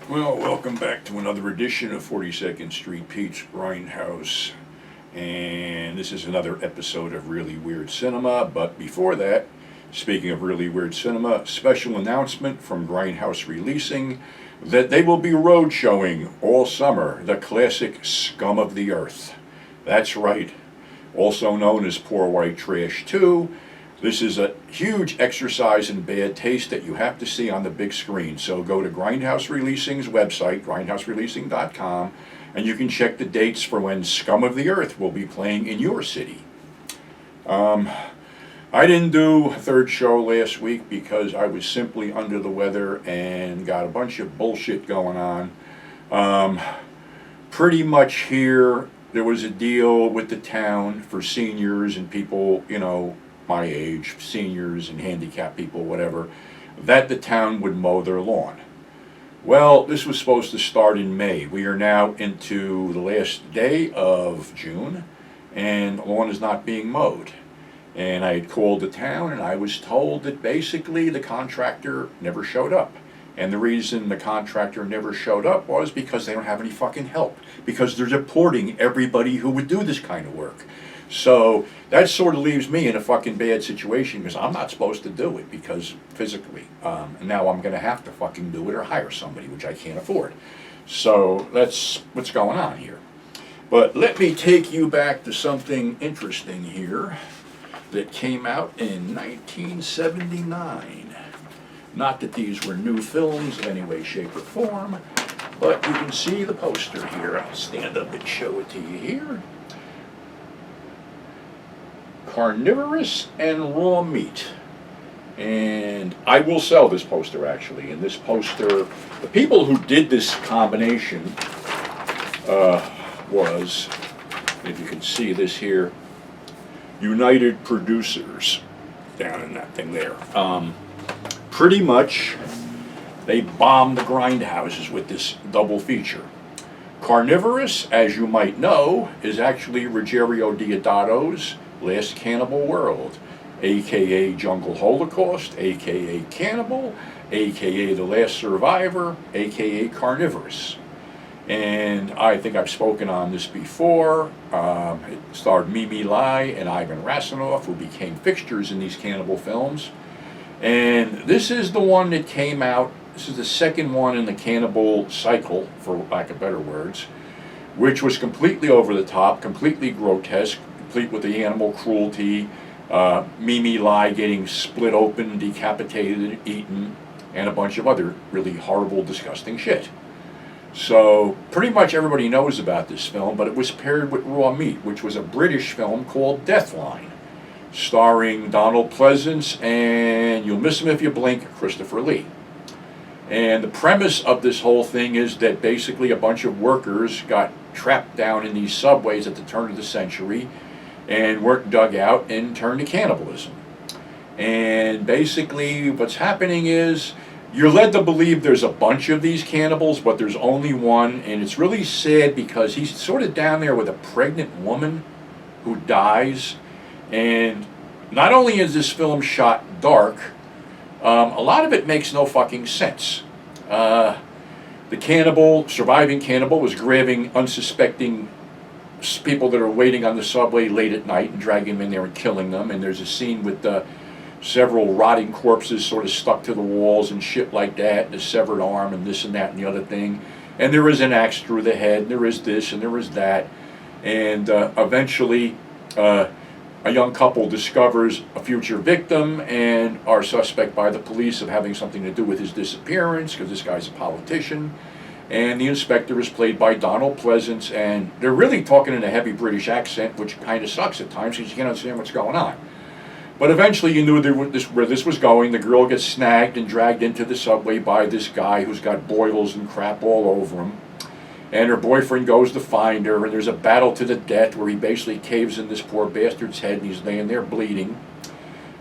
Well, welcome back to another edition of 42nd Street Pete's Grindhouse. And this is another episode of Really Weird Cinema. But before that, speaking of Really Weird Cinema, special announcement from Grindhouse Releasing that they will be road showing all summer the classic Scum of the Earth. That's right, also known as Poor White Trash 2. This is a huge exercise in bad taste that you have to see on the big screen. So go to Grindhouse Releasing's website, grindhousereleasing.com, and you can check the dates for when Scum of the Earth will be playing in your city. I didn't do a third show last week because I was simply under the weather and got a bunch of bullshit going on. Pretty much here, there was a deal with the town for seniors and people, my age, seniors and handicapped people, whatever, that the town would mow their lawn. Well, this was supposed to start in May. We are now into the last day of June, and the lawn is not being mowed. And I had called the town, and I was told that basically the contractor never showed up. And the reason the contractor never showed up was because they don't have any fucking help. Because they're deporting everybody who would do this kind of work. So that sort of leaves me in a fucking bad situation because I'm not supposed to do it because physically. And now I'm going to have to fucking do it or hire somebody, which I can't afford. So that's what's going on here. But let me take you back to something interesting here that came out in 1979. Not that these were new films in any way, shape, or form, but you can see the poster here. I'll stand up and show it to you here. Carnivorous and Raw Meat. And I will sell this poster, actually. And this poster, the people who did this combination was, if you can see this here, United Producers, down in that thing there. Pretty much, they bombed the grindhouses with this double feature. Carnivorous, as you might know, is actually Ruggiero Deodato's Last Cannibal World, a.k.a. Jungle Holocaust, a.k.a. Cannibal, a.k.a. The Last Survivor, a.k.a. Carnivorous. And I think I've spoken on this before. It starred Mimi Lai and Ivan Rasinoff, who became fixtures in these cannibal films. And this is the one that came out, this is the second one in the cannibal cycle, for lack of better words, which was completely over the top, completely grotesque, complete with the animal cruelty, Mimi Lai getting split open, decapitated, eaten, and a bunch of other really horrible, disgusting shit. So pretty much everybody knows about this film, but it was paired with Raw Meat, which was a British film called Deathline, starring Donald Pleasance and, you'll miss him if you blink, Christopher Lee. And the premise of this whole thing is that basically a bunch of workers got trapped down in these subways at the turn of the century and weren't dug out and turned to cannibalism. And basically what's happening is you're led to believe there's a bunch of these cannibals, but there's only one, and it's really sad because he's sort of down there with a pregnant woman who dies. And not only is this film shot dark, a lot of it makes no fucking sense. The surviving cannibal, was grabbing unsuspecting people that are waiting on the subway late at night and dragging them in there and killing them. And there's a scene with several rotting corpses sort of stuck to the walls and shit like that, and a severed arm and this and that and the other thing. And there is an axe through the head, and there is this and there is that. And eventually a young couple discovers a future victim and are suspect by the police of having something to do with his disappearance because this guy's a politician. And the inspector is played by Donald Pleasance, and they're really talking in a heavy British accent, which kind of sucks at times because you can't understand what's going on. But eventually you knew where this was going. The girl gets snagged and dragged into the subway by this guy who's got boils and crap all over him. And her boyfriend goes to find her, and there's a battle to the death where he basically caves in this poor bastard's head, and he's laying there bleeding.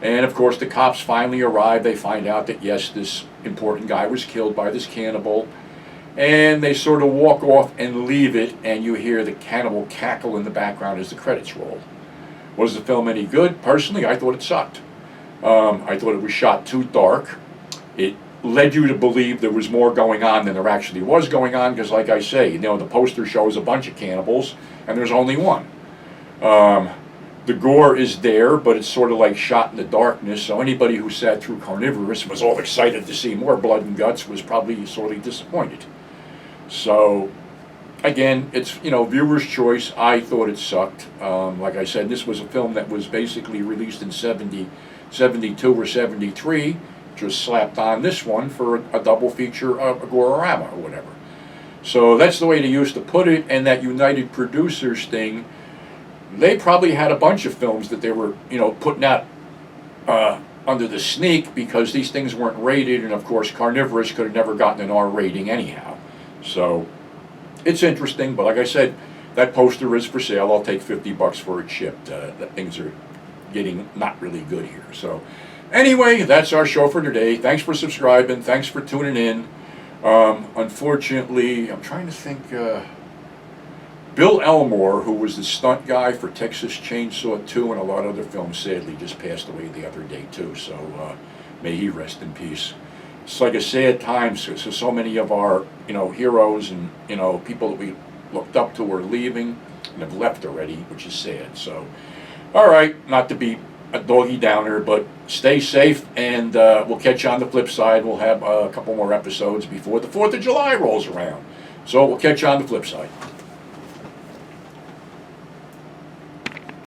And of course the cops finally arrive. They find out that yes, this important guy was killed by this cannibal. And they sort of walk off and leave it, and you hear the cannibal cackle in the background as the credits roll. Was the film any good? Personally, I thought it sucked. I thought it was shot too dark. It led you to believe there was more going on than there actually was going on, because like I say, you know, the poster shows a bunch of cannibals and there's only one. The gore is there, but it's sort of like shot in the darkness, so anybody who sat through Carnivorous and was all excited to see more blood and guts was probably sorely disappointed. So again, it's, you know, viewer's choice. I thought it sucked. Like I said, this was a film that was basically released in 72 or 73, just slapped on this one for a double feature of a gorama or whatever. So that's the way they used to put it. And that United Producers thing, they probably had a bunch of films that they were, you know, putting out under the sneak, because these things weren't rated, and of course Carnivorous could have never gotten an R rating anyhow. So it's interesting, but like I said, that poster is for sale. I'll take $50 for it shipped. That things are getting not really good here. So anyway, that's our show for today. Thanks for subscribing. Thanks for tuning in. Unfortunately, I'm trying to think, Bill Elmore, who was the stunt guy for Texas Chainsaw 2 and a lot of other films, sadly just passed away the other day too, so may he rest in peace. It's like a sad time, so many of our, you know, heroes and, you know, people that we looked up to are leaving and have left already, which is sad. So, all right, not to be a doggy downer, but stay safe, and we'll catch you on the flip side. We'll have a couple more episodes before the 4th of July rolls around. So we'll catch you on the flip side.